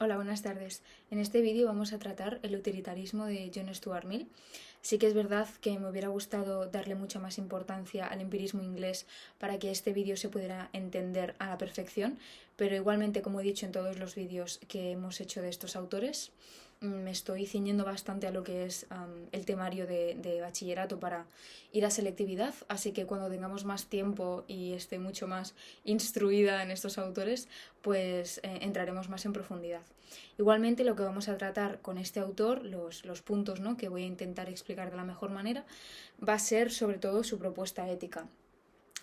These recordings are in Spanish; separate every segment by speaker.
Speaker 1: Hola, buenas tardes. En este vídeo vamos a tratar el utilitarismo de John Stuart Mill. Sí que es verdad que me hubiera gustado darle mucha más importancia al empirismo inglés para que este vídeo se pudiera entender a la perfección, pero igualmente, como he dicho en todos los vídeos que hemos hecho de estos autores, me estoy ciñendo bastante a lo que es el temario de bachillerato para ir a selectividad, así que cuando tengamos más tiempo y esté mucho más instruida en estos autores, pues entraremos más en profundidad. Igualmente lo que vamos a tratar con este autor, los puntos, ¿no?, que voy a intentar explicar de la mejor manera, va a ser sobre todo su propuesta ética.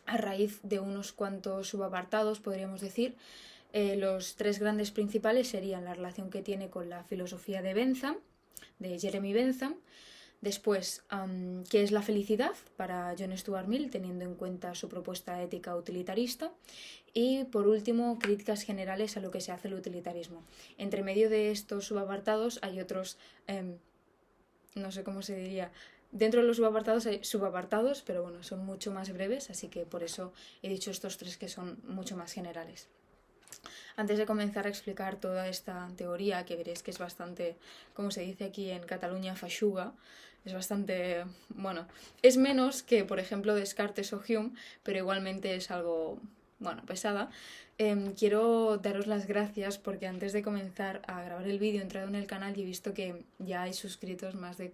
Speaker 1: A raíz de unos cuantos subapartados, podríamos decir, los tres grandes principales serían la relación que tiene con la filosofía de Bentham, de Jeremy Bentham. Después, ¿qué es la felicidad para John Stuart Mill, teniendo en cuenta su propuesta ética utilitarista? Y por último, críticas generales a lo que se hace el utilitarismo. Entre medio de estos subapartados hay otros, no sé cómo se diría, dentro de los subapartados hay subapartados, pero bueno, son mucho más breves, así que por eso he dicho estos tres que son mucho más generales. Antes de comenzar a explicar toda esta teoría, que veréis que es bastante, como se dice aquí en Cataluña, fachuga, es bastante, bueno, es menos que, por ejemplo, Descartes o Hume, pero igualmente es algo, bueno, pesada. Quiero daros las gracias porque antes de comenzar a grabar el vídeo he entrado en el canal y he visto que ya hay suscritos más de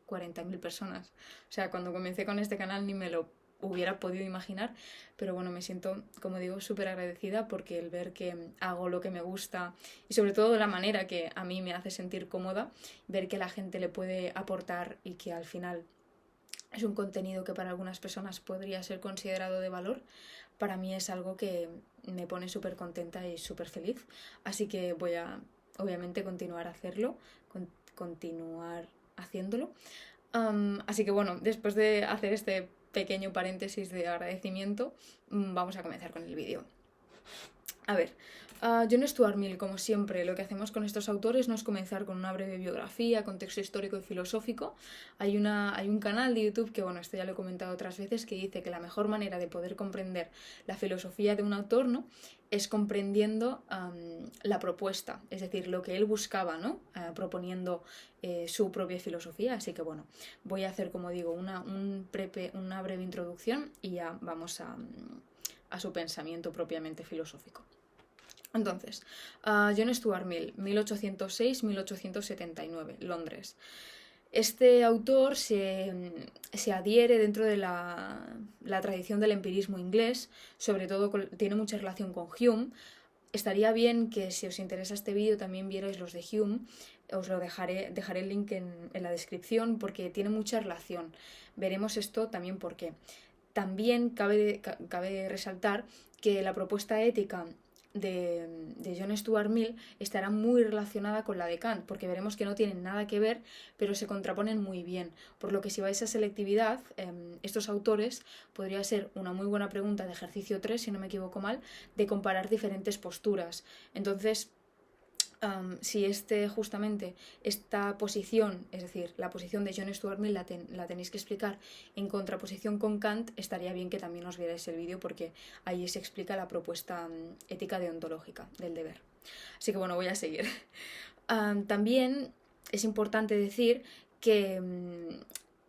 Speaker 1: 40.000 personas. O sea, cuando comencé con este canal ni me lo hubiera podido imaginar, pero bueno, me siento, como digo, súper agradecida porque el ver que hago lo que me gusta y sobre todo de la manera que a mí me hace sentir cómoda, ver que la gente le puede aportar y que al final es un contenido que para algunas personas podría ser considerado de valor, para mí es algo que me pone súper contenta y súper feliz. Así que voy a, obviamente, continuar a hacerlo, continuar haciéndolo. Así que bueno, después de hacer este pequeño paréntesis de agradecimiento, vamos a comenzar con el vídeo. A ver, John Stuart Mill, como siempre, lo que hacemos con estos autores no es comenzar con una breve biografía, contexto histórico y filosófico. Hay un canal de YouTube que, bueno, esto ya lo he comentado otras veces, que dice que la mejor manera de poder comprender la filosofía de un autor, ¿no?, es comprendiendo la propuesta, es decir, lo que él buscaba, ¿no?, proponiendo su propia filosofía. Así que, bueno, voy a hacer, como digo, una breve introducción y ya vamos a su pensamiento propiamente filosófico. Entonces, John Stuart Mill, 1806-1879, Londres. Este autor se adhiere dentro de la tradición del empirismo inglés, sobre todo tiene mucha relación con Hume. Estaría bien que, si os interesa este vídeo, también vierais los de Hume. Os lo dejaré el link en la descripción porque tiene mucha relación. Veremos esto también por qué. También cabe resaltar que la propuesta ética de John Stuart Mill estará muy relacionada con la de Kant, porque veremos que no tienen nada que ver, pero se contraponen muy bien. Por lo que si vais a selectividad, estos autores podría ser una muy buena pregunta de ejercicio 3, si no me equivoco mal, de comparar diferentes posturas. Entonces, si justamente esta posición, es decir, la posición de John Stuart Mill la tenéis que explicar en contraposición con Kant, estaría bien que también os vierais el vídeo porque ahí se explica la propuesta ética deontológica del deber. Así que bueno, voy a seguir. También es importante decir que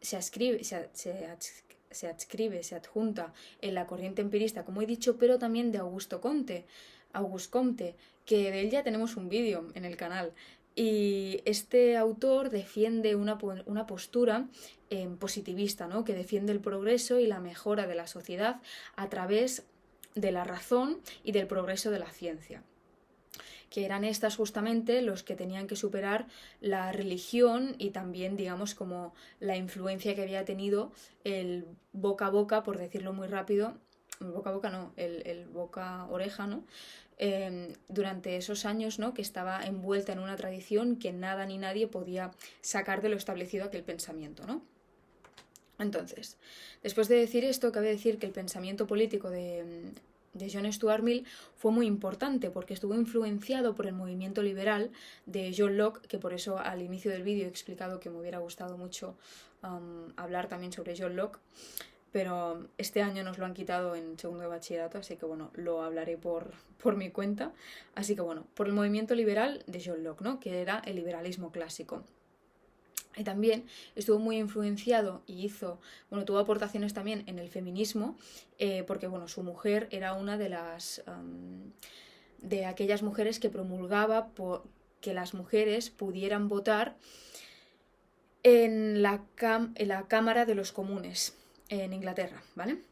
Speaker 1: se adjunta en la corriente empirista, como he dicho, pero también de Auguste Comte, que de él ya tenemos un vídeo en el canal. Y este autor defiende una postura positivista, ¿no?, que defiende el progreso y la mejora de la sociedad a través de la razón y del progreso de la ciencia, que eran estas justamente los que tenían que superar la religión y también, digamos, como la influencia que había tenido el boca a boca, por decirlo muy rápido, boca a boca no, el boca oreja, ¿no?, durante esos años, ¿no?, que estaba envuelta en una tradición que nada ni nadie podía sacar de lo establecido aquel pensamiento, ¿no? Entonces, después de decir esto, cabe decir que el pensamiento político de John Stuart Mill fue muy importante porque estuvo influenciado por el movimiento liberal de John Locke, que por eso al inicio del vídeo he explicado que me hubiera gustado mucho hablar también sobre John Locke. pero este año nos lo han quitado en segundo de bachillerato, así que bueno, lo hablaré por mi cuenta. Así que bueno, por el movimiento liberal de John Locke, ¿no? Que era el liberalismo clásico. Y también estuvo muy influenciado y tuvo aportaciones también en el feminismo, porque bueno, su mujer era una de aquellas mujeres que promulgaba que las mujeres pudieran votar en la Cámara de los Comunes en Inglaterra, ¿vale?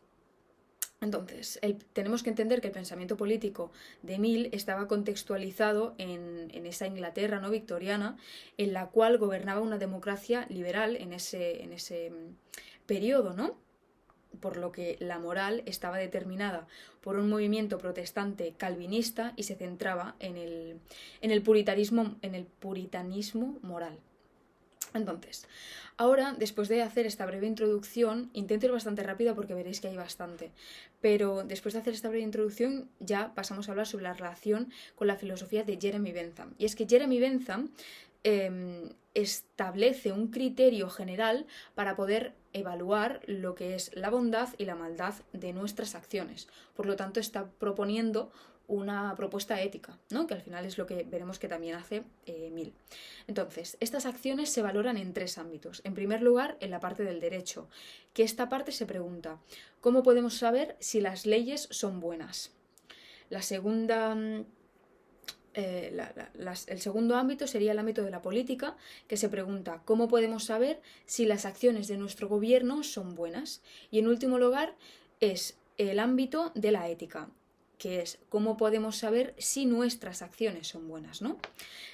Speaker 1: Entonces, tenemos que entender que el pensamiento político de Mill estaba contextualizado en esa Inglaterra no victoriana, en la cual gobernaba una democracia liberal en ese periodo, ¿no? Por lo que la moral estaba determinada por un movimiento protestante calvinista y se centraba en el puritanismo moral. Entonces, ahora, después de hacer esta breve introducción, intento ir bastante rápido porque veréis que hay bastante, pero después de hacer esta breve introducción ya pasamos a hablar sobre la relación con la filosofía de Jeremy Bentham. Y es que Jeremy Bentham establece un criterio general para poder evaluar lo que es la bondad y la maldad de nuestras acciones. Por lo tanto, está proponiendo una propuesta ética, ¿no? Que al final es lo que veremos que también hace Mill. Entonces, estas acciones se valoran en 3 ámbitos. En primer lugar, en la parte del derecho, que esta parte se pregunta, ¿cómo podemos saber si las leyes son buenas? La segunda... el segundo ámbito sería el ámbito de la política, que se pregunta cómo podemos saber si las acciones de nuestro gobierno son buenas. Y en último lugar es el ámbito de la ética, que es cómo podemos saber si nuestras acciones son buenas, ¿no?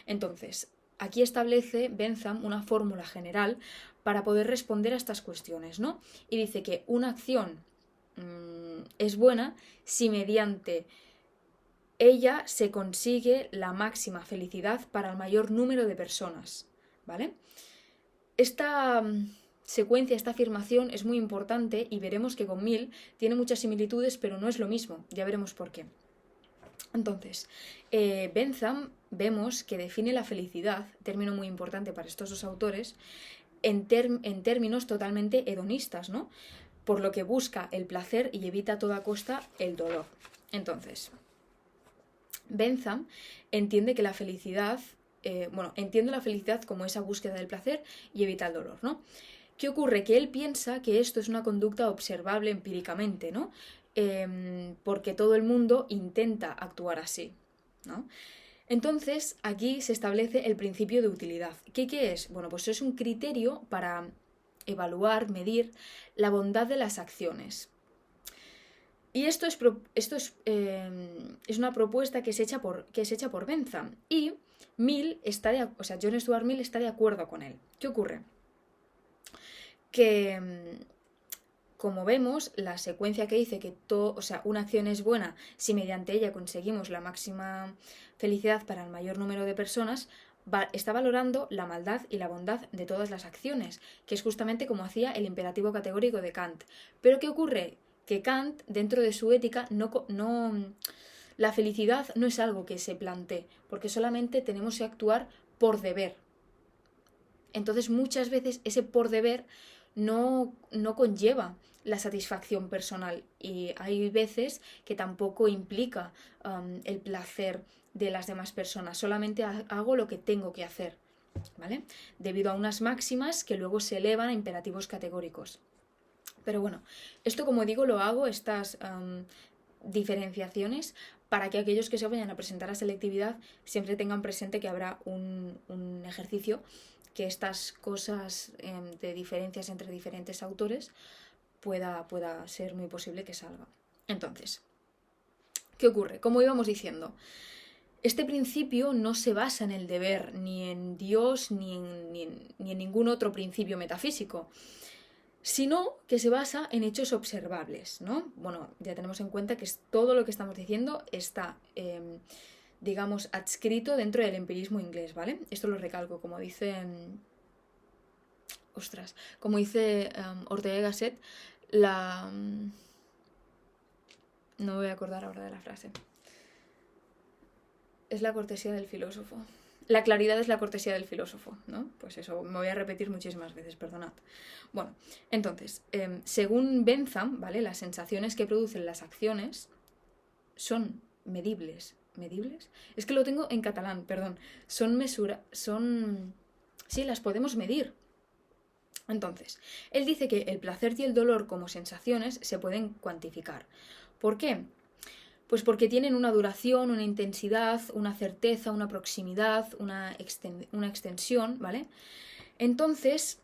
Speaker 1: Entonces, aquí establece Bentham una fórmula general para poder responder a estas cuestiones, ¿no? Y dice que una acción es buena si mediante ella se consigue la máxima felicidad para el mayor número de personas, ¿vale? Esta secuencia, esta afirmación es muy importante y veremos que con Mill tiene muchas similitudes, pero no es lo mismo, ya veremos por qué. Entonces, Bentham vemos que define la felicidad, término muy importante para estos 2 autores, en términos totalmente hedonistas, ¿no? Por lo que busca el placer y evita a toda costa el dolor. Entonces, Bentham entiende que la felicidad, entiende la felicidad como esa búsqueda del placer y evita el dolor, ¿no? ¿Qué ocurre? Que él piensa que esto es una conducta observable empíricamente, ¿no? Porque todo el mundo intenta actuar así, ¿no? Entonces, aquí se establece el principio de utilidad. ¿Qué es? Bueno, pues es un criterio para evaluar, medir la bondad de las acciones. Y esto es una propuesta que es hecha por Bentham. Y John Stuart Mill está de acuerdo con él. ¿Qué ocurre? Que, como vemos, la secuencia que dice que una acción es buena si mediante ella conseguimos la máxima felicidad para el mayor número de personas, está valorando la maldad y la bondad de todas las acciones, que es justamente como hacía el imperativo categórico de Kant. Pero ¿qué ocurre? Que Kant, dentro de su ética, la felicidad no es algo que se plantee, porque solamente tenemos que actuar por deber. Entonces, muchas veces ese por deber no conlleva la satisfacción personal y hay veces que tampoco implica el placer de las demás personas, solamente hago lo que tengo que hacer, ¿vale? Debido a unas máximas que luego se elevan a imperativos categóricos. Pero bueno, esto, como digo, lo hago, estas diferenciaciones, para que aquellos que se vayan a presentar a selectividad siempre tengan presente que habrá un ejercicio que estas cosas de diferencias entre diferentes autores pueda ser muy posible que salga. Entonces, ¿qué ocurre? Como íbamos diciendo, este principio no se basa en el deber, ni en Dios, ni en ningún otro principio metafísico, sino que se basa en hechos observables, ¿no? Bueno, ya tenemos en cuenta que todo lo que estamos diciendo está, digamos, adscrito dentro del empirismo inglés, ¿vale? Esto lo recalco, como dice... Ortega y Gasset, no me voy a acordar ahora de la frase. Es la cortesía del filósofo. La claridad es la cortesía del filósofo, ¿no? Pues eso, me voy a repetir muchísimas veces, perdonad. Bueno, entonces, según Bentham, ¿vale? Las sensaciones que producen las acciones son medibles. ¿Medibles? Es que lo tengo en catalán, perdón. Sí, las podemos medir. Entonces, él dice que el placer y el dolor como sensaciones se pueden cuantificar. ¿Por qué? Pues porque tienen una duración, una intensidad, una certeza, una proximidad, una extensión, ¿vale? Entonces,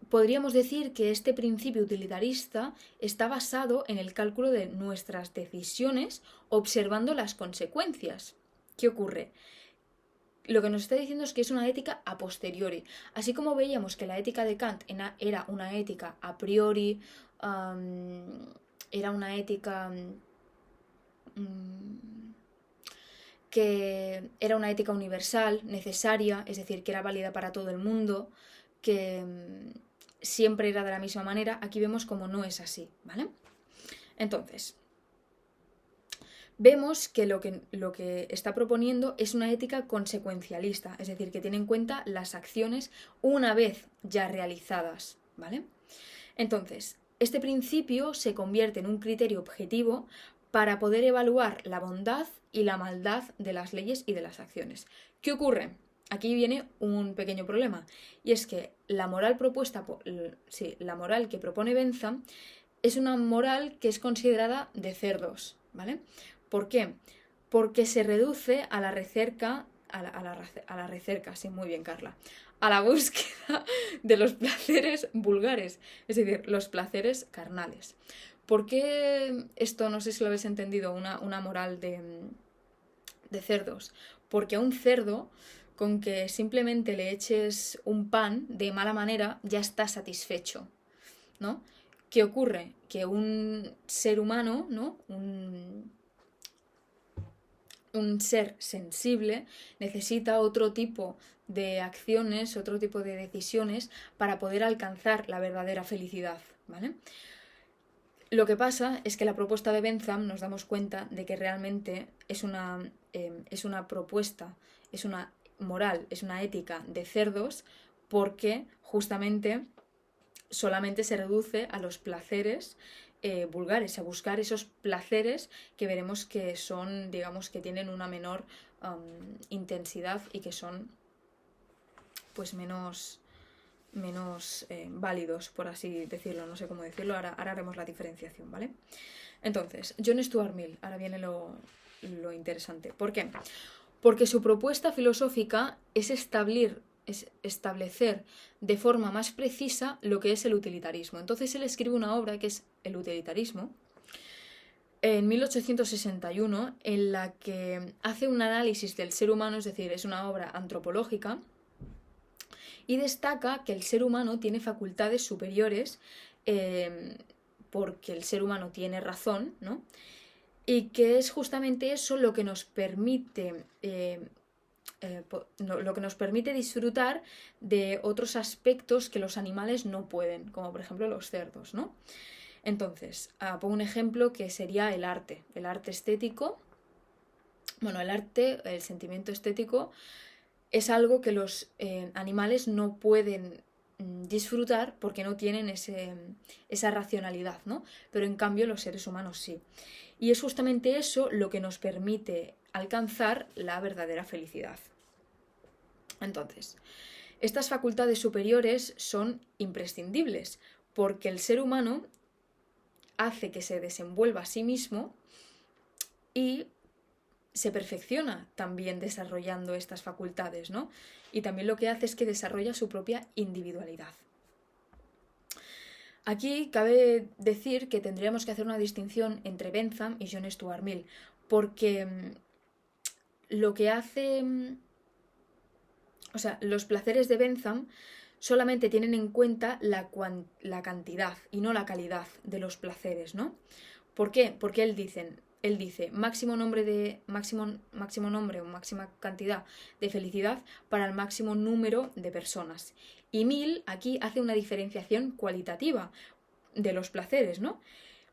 Speaker 1: podríamos decir que este principio utilitarista está basado en el cálculo de nuestras decisiones observando las consecuencias. ¿Qué ocurre? Lo que nos está diciendo es que es una ética a posteriori. Así como veíamos que la ética de Kant era una ética a priori, era una ética que era una ética universal, necesaria, es decir, que era válida para todo el mundo, que siempre era de la misma manera, aquí vemos como no es así, ¿vale? Entonces, vemos que lo que está proponiendo es una ética consecuencialista, es decir, que tiene en cuenta las acciones una vez ya realizadas, ¿vale? Entonces, este principio se convierte en un criterio objetivo para poder evaluar la bondad y la maldad de las leyes y de las acciones. ¿Qué ocurre? Aquí viene un pequeño problema, y es que la moral la moral que propone Bentham es una moral que es considerada de cerdos, ¿vale? ¿Por qué? Porque se reduce a la recerca, sí, muy bien, Carla, a la búsqueda de los placeres vulgares, es decir, los placeres carnales. ¿Por qué esto, no sé si lo habéis entendido, una moral de cerdos? Porque a un cerdo, con que simplemente le eches un pan de mala manera, ya está satisfecho, ¿no? ¿Qué ocurre? Que un ser humano, ¿no? Un ser sensible necesita otro tipo de acciones, otro tipo de decisiones para poder alcanzar la verdadera felicidad, ¿vale? Lo que pasa es que la propuesta de Bentham nos damos cuenta de que realmente es una propuesta, es una moral, es una ética de cerdos, porque justamente solamente se reduce a los placeres vulgares, a buscar esos placeres que veremos que son, digamos, que tienen una menor intensidad y que son pues menos válidos, por así decirlo, no sé cómo decirlo, ahora haremos la diferenciación, ¿vale? Entonces, John Stuart Mill, ahora viene lo interesante. ¿Por qué? Porque su propuesta filosófica es establecer de forma más precisa lo que es el utilitarismo. Entonces él escribe una obra que es El utilitarismo, en 1861, en la que hace un análisis del ser humano, es decir, es una obra antropológica, y destaca que el ser humano tiene facultades superiores porque el ser humano tiene razón, ¿no? Y que es justamente eso lo que nos permite disfrutar de otros aspectos que los animales no pueden, como por ejemplo los cerdos, ¿no? Entonces, pongo un ejemplo que sería el arte estético. Bueno, el sentimiento estético es algo que los animales no pueden disfrutar porque no tienen esa racionalidad, ¿no? Pero en cambio los seres humanos sí. Y es justamente eso lo que nos permite alcanzar la verdadera felicidad. Entonces, estas facultades superiores son imprescindibles porque el ser humano hace que se desenvuelva a sí mismo y se perfecciona también desarrollando estas facultades, ¿no? Y también lo que hace es que desarrolla su propia individualidad. Aquí cabe decir que tendríamos que hacer una distinción entre Bentham y John Stuart Mill, porque lo que hace... O sea, los placeres de Bentham solamente tienen en cuenta la cantidad y no la calidad de los placeres, ¿no? ¿Por qué? Porque él dice máximo nombre o máxima cantidad de felicidad para el máximo número de personas. Y Mill aquí hace una diferenciación cualitativa de los placeres, ¿no?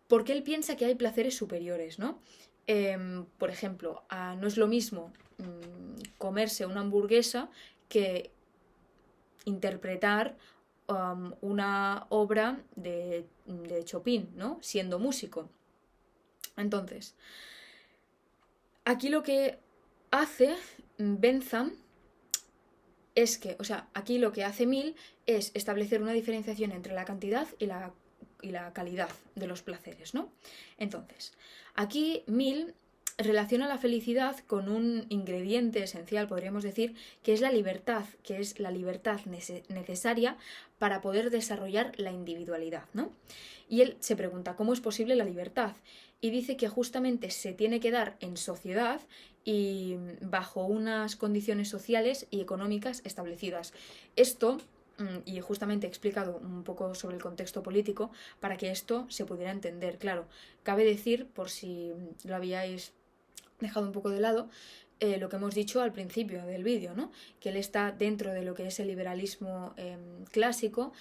Speaker 1: Porque él piensa que hay placeres superiores, ¿no? Por ejemplo, no es lo mismo comerse una hamburguesa que interpretar una obra de Chopin, ¿no? Siendo músico. Entonces, aquí lo que hace Bentham es que, o sea, aquí lo que hace Mill es establecer una diferenciación entre la cantidad y la calidad de los placeres, ¿no? Entonces, aquí Mill relaciona la felicidad con un ingrediente esencial, podríamos decir, que es la libertad necesaria para poder desarrollar la individualidad, ¿no? Y él se pregunta, ¿cómo es posible la libertad? Y dice que justamente se tiene que dar en sociedad y bajo unas condiciones sociales y económicas establecidas. Esto, y justamente he explicado un poco sobre el contexto político, para que esto se pudiera entender. Claro, cabe decir, por si lo habíais dejado un poco de lado, lo que hemos dicho al principio del vídeo, ¿no? Que él está dentro de lo que es el liberalismo clásico,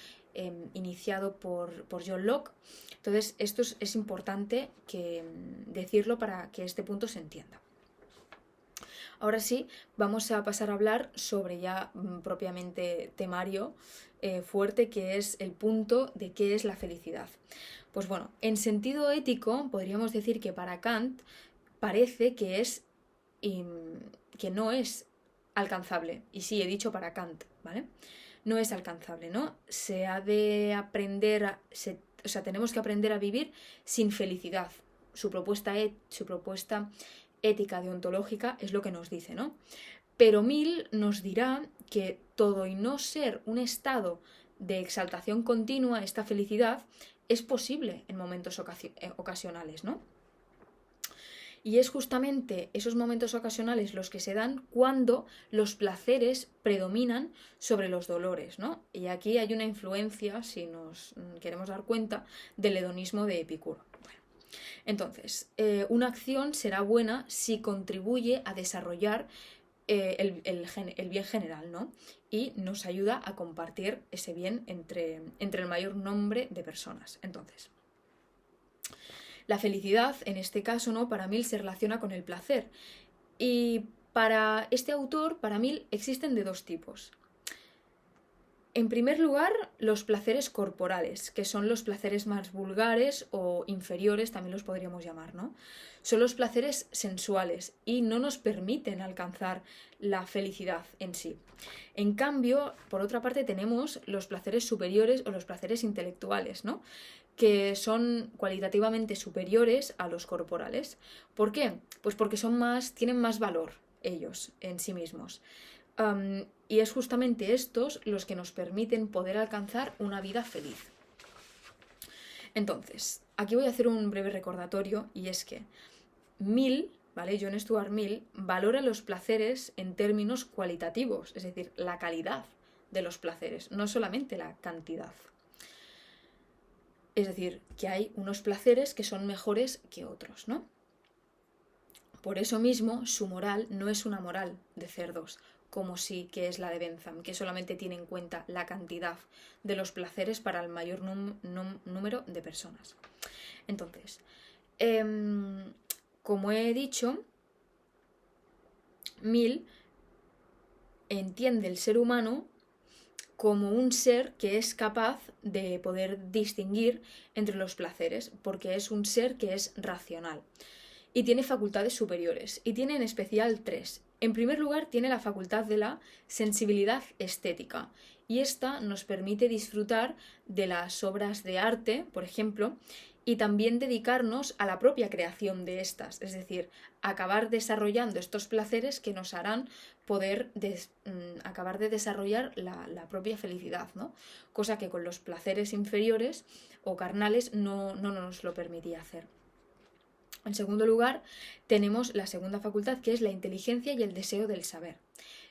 Speaker 1: iniciado por John Locke. Entonces, esto es importante decirlo para que este punto se entienda. Ahora sí, vamos a pasar a hablar sobre ya propiamente temario fuerte, que es el punto de qué es la felicidad. Pues bueno, en sentido ético, podríamos decir que para Kant parece que no es alcanzable. Y sí, he dicho para Kant, ¿vale? No es alcanzable, ¿no? Se ha de aprender, tenemos que aprender a vivir sin felicidad. Su propuesta ética deontológica es lo que nos dice, ¿no? Pero Mill nos dirá que todo y no ser un estado de exaltación continua, esta felicidad, es posible en momentos ocasionales, ¿no? Y es justamente esos momentos ocasionales los que se dan cuando los placeres predominan sobre los dolores, ¿no? Y aquí hay una influencia, si nos queremos dar cuenta, del hedonismo de Epicuro. Bueno, entonces, una acción será buena si contribuye a desarrollar el bien general, ¿no? Y nos ayuda a compartir ese bien entre el mayor número de personas. Entonces, la felicidad, en este caso, ¿no? Para Mill se relaciona con el placer. Y para este autor, para Mill, existen de dos tipos. En primer lugar, los placeres corporales, que son los placeres más vulgares o inferiores, también los podríamos llamar, ¿no? Son los placeres sensuales y no nos permiten alcanzar la felicidad en sí. En cambio, por otra parte, tenemos los placeres superiores o los placeres intelectuales, ¿no? Que son cualitativamente superiores a los corporales. ¿Por qué? Pues porque tienen más valor ellos en sí mismos. Y es justamente estos los que nos permiten poder alcanzar una vida feliz. Entonces, aquí voy a hacer un breve recordatorio, y es que Mill, ¿vale? John Stuart Mill valora los placeres en términos cualitativos, es decir, la calidad de los placeres, no solamente la cantidad. Es decir, que hay unos placeres que son mejores que otros, ¿no? Por eso mismo, su moral no es una moral de cerdos, como sí que es la de Bentham, que solamente tiene en cuenta la cantidad de los placeres para el mayor número de personas. Entonces, como he dicho, Mill entiende el ser humano como un ser que es capaz de poder distinguir entre los placeres, porque es un ser que es racional y tiene facultades superiores, y tiene en especial tres. En primer lugar, tiene la facultad de la sensibilidad estética, y esta nos permite disfrutar de las obras de arte, por ejemplo, y también dedicarnos a la propia creación de estas, es decir, acabar desarrollando estos placeres que nos harán poder acabar de desarrollar la propia felicidad, ¿no? Cosa que con los placeres inferiores o carnales no nos lo permitía hacer. En segundo lugar, tenemos la segunda facultad, que es la inteligencia y el deseo del saber.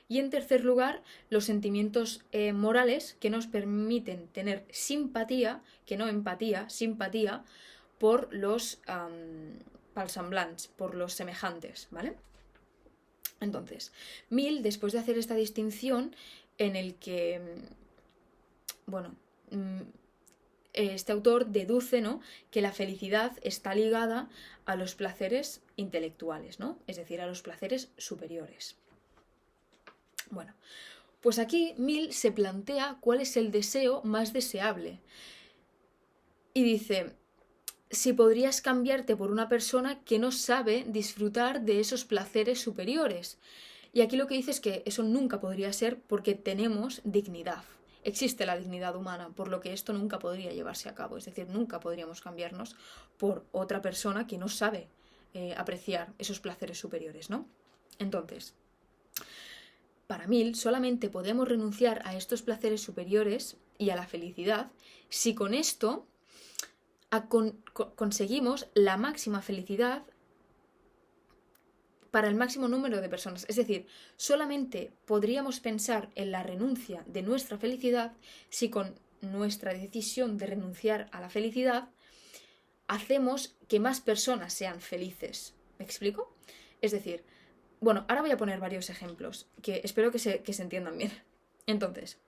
Speaker 1: Y en tercer lugar, los sentimientos morales, que nos permiten tener simpatía, que no empatía, simpatía, por los palsamblants, por los semejantes, ¿vale? Entonces, Mill, después de hacer esta distinción en el que, este autor deduce, ¿no?, que la felicidad está ligada a los placeres intelectuales, ¿no?, es decir, a los placeres superiores. Bueno, pues aquí Mill se plantea cuál es el deseo más deseable. Y dice, si podrías cambiarte por una persona que no sabe disfrutar de esos placeres superiores. Y aquí lo que dice es que eso nunca podría ser porque tenemos dignidad. Existe la dignidad humana, por lo que esto nunca podría llevarse a cabo. Es decir, nunca podríamos cambiarnos por otra persona que no sabe apreciar esos placeres superiores, ¿no? Entonces, para Mill, solamente podemos renunciar a estos placeres superiores y a la felicidad si con esto conseguimos la máxima felicidad para el máximo número de personas. Es decir, solamente podríamos pensar en la renuncia de nuestra felicidad si con nuestra decisión de renunciar a la felicidad hacemos que más personas sean felices. ¿Me explico? Es decir, bueno, ahora voy a poner varios ejemplos que espero que se entiendan bien. Entonces,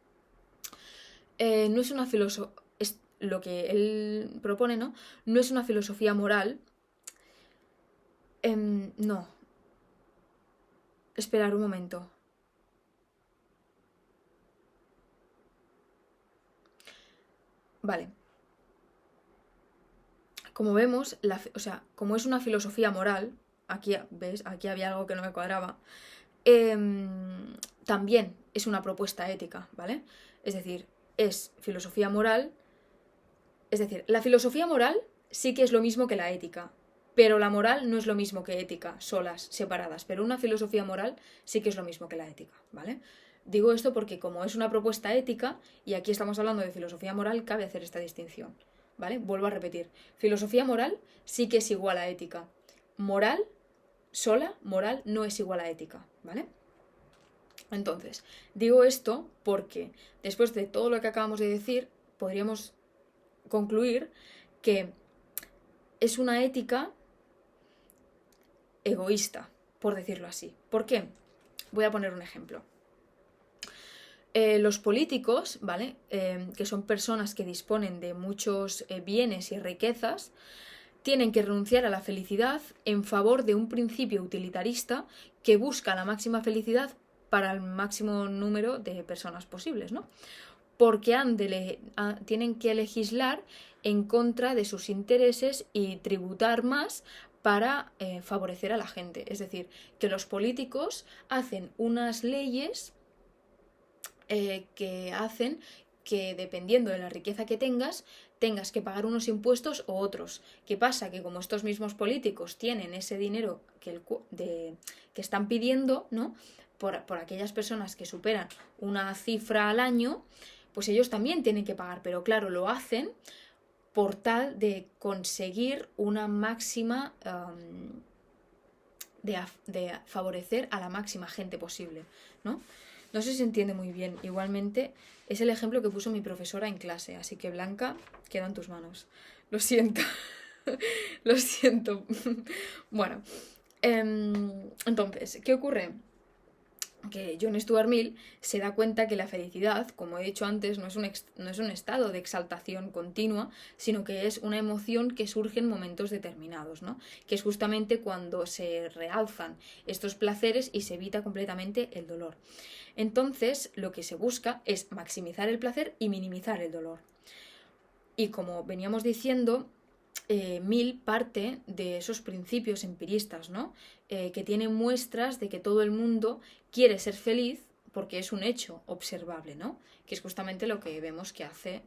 Speaker 1: no es una filosofía, lo que él propone, ¿no? No es una filosofía moral. No. Esperar un momento. Vale. Como vemos, como es una filosofía moral, aquí, ¿ves? Aquí había algo que no me cuadraba. También es una propuesta ética, ¿vale? Es decir, es filosofía moral. Es decir, la filosofía moral sí que es lo mismo que la ética, pero la moral no es lo mismo que ética, solas, separadas, pero una filosofía moral sí que es lo mismo que la ética, ¿vale? Digo esto porque como es una propuesta ética, y aquí estamos hablando de filosofía moral, cabe hacer esta distinción, ¿vale? Vuelvo a repetir, filosofía moral sí que es igual a ética, moral, sola, moral no es igual a ética, ¿vale? Entonces, digo esto porque después de todo lo que acabamos de decir, podríamos concluir que es una ética egoísta, por decirlo así. ¿Por qué? Voy a poner un ejemplo. Los políticos, ¿vale? Que son personas que disponen de muchos bienes y riquezas, tienen que renunciar a la felicidad en favor de un principio utilitarista que busca la máxima felicidad para el máximo número de personas posibles, ¿no? Porque tienen que legislar en contra de sus intereses y tributar más para favorecer a la gente. Es decir, que los políticos hacen unas leyes que hacen que dependiendo de la riqueza que tengas que pagar unos impuestos o otros. ¿Qué pasa? Que como estos mismos políticos tienen ese dinero que están pidiendo, ¿no?, por aquellas personas que superan una cifra al año, pues ellos también tienen que pagar, pero claro, lo hacen por tal de conseguir una máxima, de favorecer a la máxima gente posible, ¿no? No sé si se entiende muy bien. Igualmente, es el ejemplo que puso mi profesora en clase, así que Blanca, queda en tus manos. Lo siento. Lo siento. Bueno, entonces, ¿qué ocurre? Que John Stuart Mill se da cuenta que la felicidad, como he dicho antes, no es un estado de exaltación continua, sino que es una emoción que surge en momentos determinados, ¿no? Que es justamente cuando se realzan estos placeres y se evita completamente el dolor. Entonces, lo que se busca es maximizar el placer y minimizar el dolor. Y como veníamos diciendo, Mill parte de esos principios empiristas, ¿no? Que tienen muestras de que todo el mundo quiere ser feliz porque es un hecho observable, ¿no? Que es justamente lo que vemos que hace,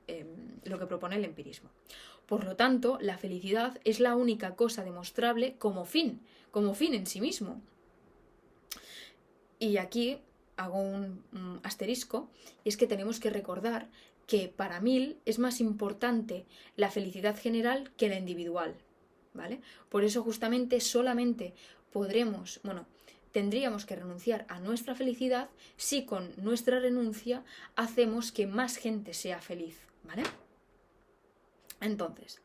Speaker 1: lo que propone el empirismo. Por lo tanto, la felicidad es la única cosa demostrable como fin en sí mismo. Y aquí hago un asterisco, y es que tenemos que recordar que para Mill es más importante la felicidad general que la individual, ¿vale? Por eso justamente solamente tendríamos que renunciar a nuestra felicidad si con nuestra renuncia hacemos que más gente sea feliz, ¿vale? Entonces,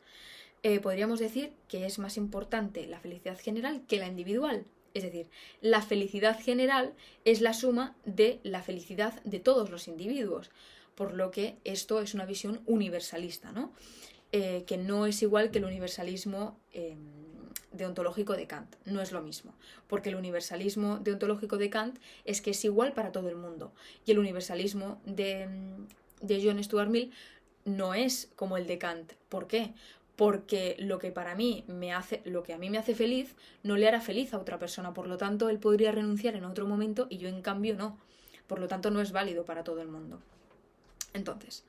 Speaker 1: podríamos decir que es más importante la felicidad general que la individual. Es decir, la felicidad general es la suma de la felicidad de todos los individuos. por lo que esto es una visión universalista, ¿no? Que no es igual que el universalismo deontológico de Kant, no es lo mismo, porque el universalismo deontológico de Kant es que es igual para todo el mundo, y el universalismo de John Stuart Mill no es como el de Kant. ¿Por qué? Porque lo que a mí me hace feliz no le hará feliz a otra persona, por lo tanto él podría renunciar en otro momento y yo en cambio no, por lo tanto no es válido para todo el mundo. Entonces,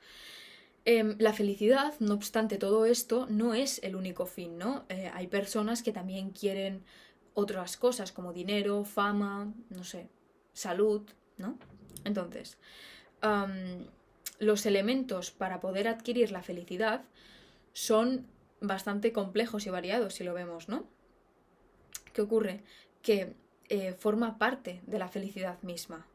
Speaker 1: la felicidad, no obstante todo esto, no es el único fin, ¿no? Hay personas que también quieren otras cosas como dinero, fama, no sé, salud, ¿no? Entonces, los elementos para poder adquirir la felicidad son bastante complejos y variados, si lo vemos, ¿no? ¿Qué ocurre? Que forma parte de la felicidad misma.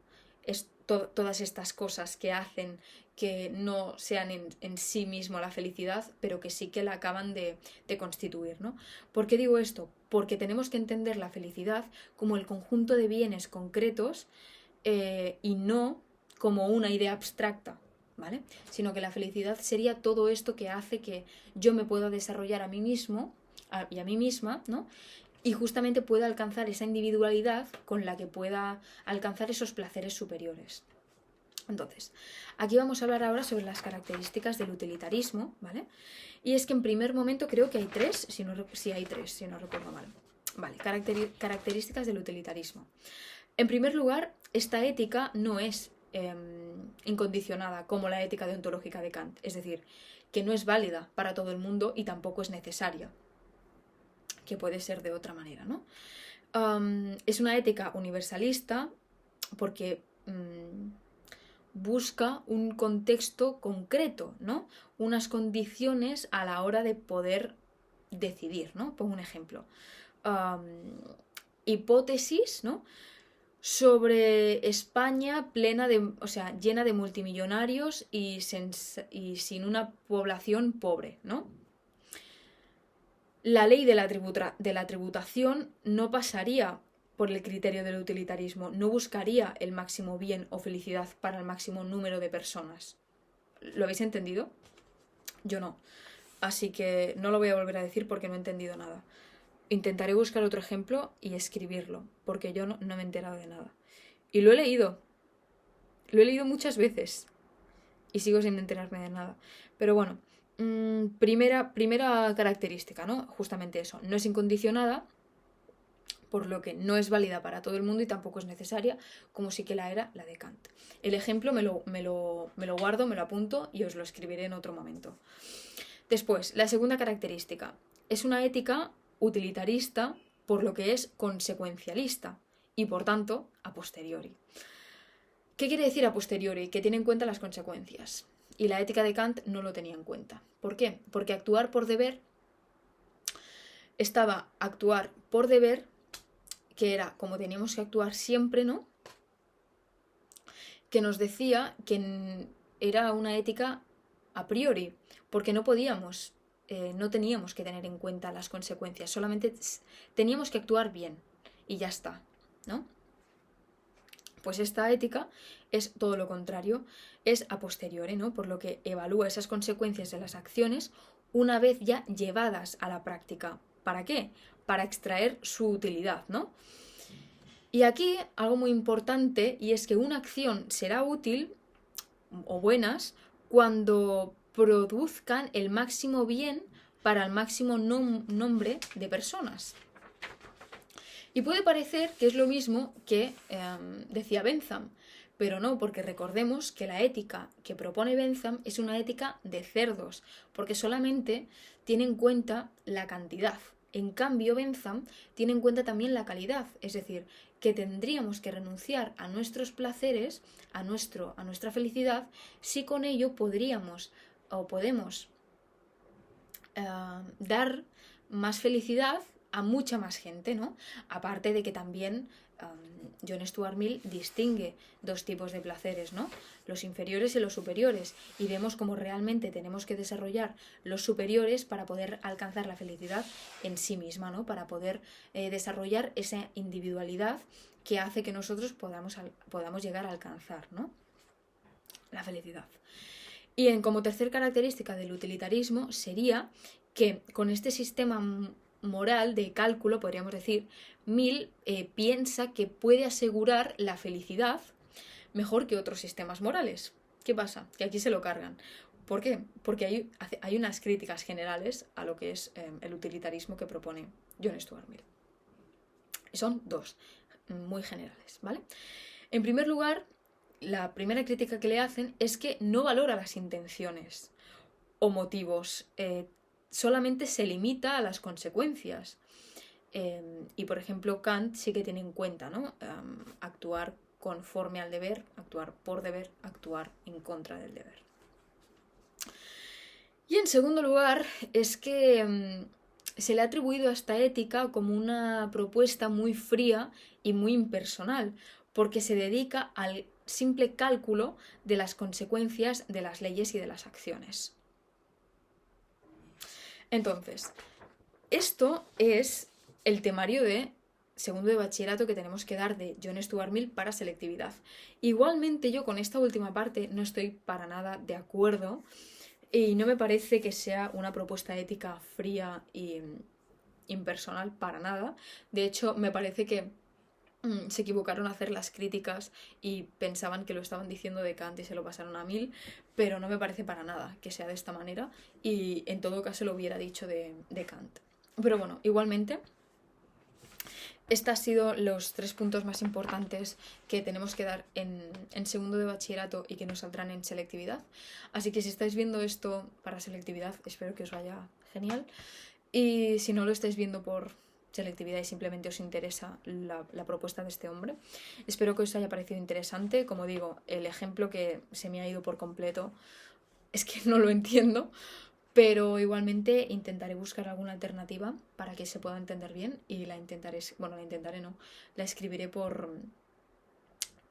Speaker 1: Es todas estas cosas que hacen que no sean en sí mismo la felicidad, pero que sí que la acaban de constituir, ¿no? ¿Por qué digo esto? Porque tenemos que entender la felicidad como el conjunto de bienes concretos y no como una idea abstracta, ¿vale? Sino que la felicidad sería todo esto que hace que yo me pueda desarrollar a mí mismo y a mí misma, ¿no? Y justamente pueda alcanzar esa individualidad con la que pueda alcanzar esos placeres superiores. Entonces, aquí vamos a hablar ahora sobre las características del utilitarismo, ¿vale? Y es que en primer momento creo que hay tres, si no recuerdo mal. Vale, características del utilitarismo. En primer lugar, esta ética no es incondicionada como la ética deontológica de Kant, es decir, que no es válida para todo el mundo y tampoco es necesaria, que puede ser de otra manera, ¿no? Es una ética universalista porque busca un contexto concreto, ¿no? Unas condiciones a la hora de poder decidir, ¿no? Pongo un ejemplo. Hipótesis, ¿no? Sobre España llena de multimillonarios y sin una población pobre, ¿no? La ley de la tributación no pasaría por el criterio del utilitarismo, no buscaría el máximo bien o felicidad para el máximo número de personas. ¿Lo habéis entendido? Yo no. Así que no lo voy a volver a decir porque no he entendido nada. Intentaré buscar otro ejemplo y escribirlo, porque yo no me he enterado de nada. Y lo he leído. Lo he leído muchas veces. Y sigo sin enterarme de nada. Pero bueno, primera característica, ¿no? Justamente eso. No es incondicionada, por lo que no es válida para todo el mundo y tampoco es necesaria, como sí que la era la de Kant. El ejemplo me lo guardo, me lo apunto y os lo escribiré en otro momento. Después, la segunda característica. Es una ética utilitarista, por lo que es consecuencialista y, por tanto, a posteriori. ¿Qué quiere decir a posteriori? Que tiene en cuenta las consecuencias. Y la ética de Kant no lo tenía en cuenta. ¿Por qué? Porque actuar por deber estaba actuar por deber, que era como teníamos que actuar siempre, ¿no? Que nos decía que era una ética a priori, porque no podíamos, no teníamos que tener en cuenta las consecuencias, solamente teníamos que actuar bien y ya está, ¿no? Pues esta ética es todo lo contrario, es a posteriori, ¿no? Por lo que evalúa esas consecuencias de las acciones una vez ya llevadas a la práctica. ¿Para qué? Para extraer su utilidad, ¿no? Y aquí algo muy importante, y es que una acción será útil o buenas cuando produzcan el máximo bien para el máximo nombre de personas. Y puede parecer que es lo mismo que decía Bentham, pero no, porque recordemos que la ética que propone Bentham es una ética de cerdos, porque solamente tiene en cuenta la cantidad. En cambio, Bentham tiene en cuenta también la calidad, es decir, que tendríamos que renunciar a nuestros placeres, a nuestra felicidad, si con ello podríamos o podemos dar más felicidad a mucha más gente, ¿no? Aparte de que también John Stuart Mill distingue dos tipos de placeres, ¿no? Los inferiores y los superiores, y vemos cómo realmente tenemos que desarrollar los superiores para poder alcanzar la felicidad en sí misma, ¿no? Para poder desarrollar esa individualidad que hace que nosotros podamos llegar a alcanzar, ¿no? la felicidad. Y como tercer característica del utilitarismo sería que con este sistema moral de cálculo, podríamos decir, Mill piensa que puede asegurar la felicidad mejor que otros sistemas morales. ¿Qué pasa? Que aquí se lo cargan. ¿Por qué? Porque hay unas críticas generales a lo que es el utilitarismo que propone John Stuart Mill. Son dos, muy generales, ¿vale? En primer lugar, la primera crítica que le hacen es que no valora las intenciones o motivos, solamente se limita a las consecuencias. Y por ejemplo, Kant sí que tiene en cuenta, ¿no? Actuar conforme al deber, actuar por deber, actuar en contra del deber. Y en segundo lugar, es que se le ha atribuido a esta ética como una propuesta muy fría y muy impersonal, porque se dedica al simple cálculo de las consecuencias de las leyes y de las acciones. Entonces, esto es el temario de segundo de bachillerato que tenemos que dar de John Stuart Mill para selectividad. Igualmente yo con esta última parte no estoy para nada de acuerdo y no me parece que sea una propuesta ética fría y impersonal para nada. De hecho, me parece que se equivocaron a hacer las críticas y pensaban que lo estaban diciendo de Kant y se lo pasaron a Mill, pero no me parece para nada que sea de esta manera y en todo caso lo hubiera dicho de Kant. Pero bueno, igualmente, estos han sido los 3 puntos más importantes que tenemos que dar en segundo de bachillerato y que nos saldrán en selectividad. Así que si estáis viendo esto para selectividad, espero que os vaya genial. Y si no lo estáis viendo por selectividad y simplemente os interesa la propuesta de este hombre, espero que os haya parecido interesante. Como digo, el ejemplo que se me ha ido por completo es que no lo entiendo, pero igualmente intentaré buscar alguna alternativa para que se pueda entender bien y la escribiré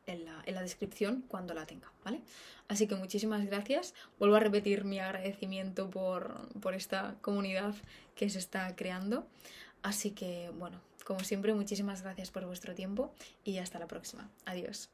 Speaker 1: en la descripción cuando la tenga, ¿vale? Así que muchísimas gracias. Vuelvo a repetir mi agradecimiento por esta comunidad que se está creando. Así que, bueno, como siempre, muchísimas gracias por vuestro tiempo y hasta la próxima. Adiós.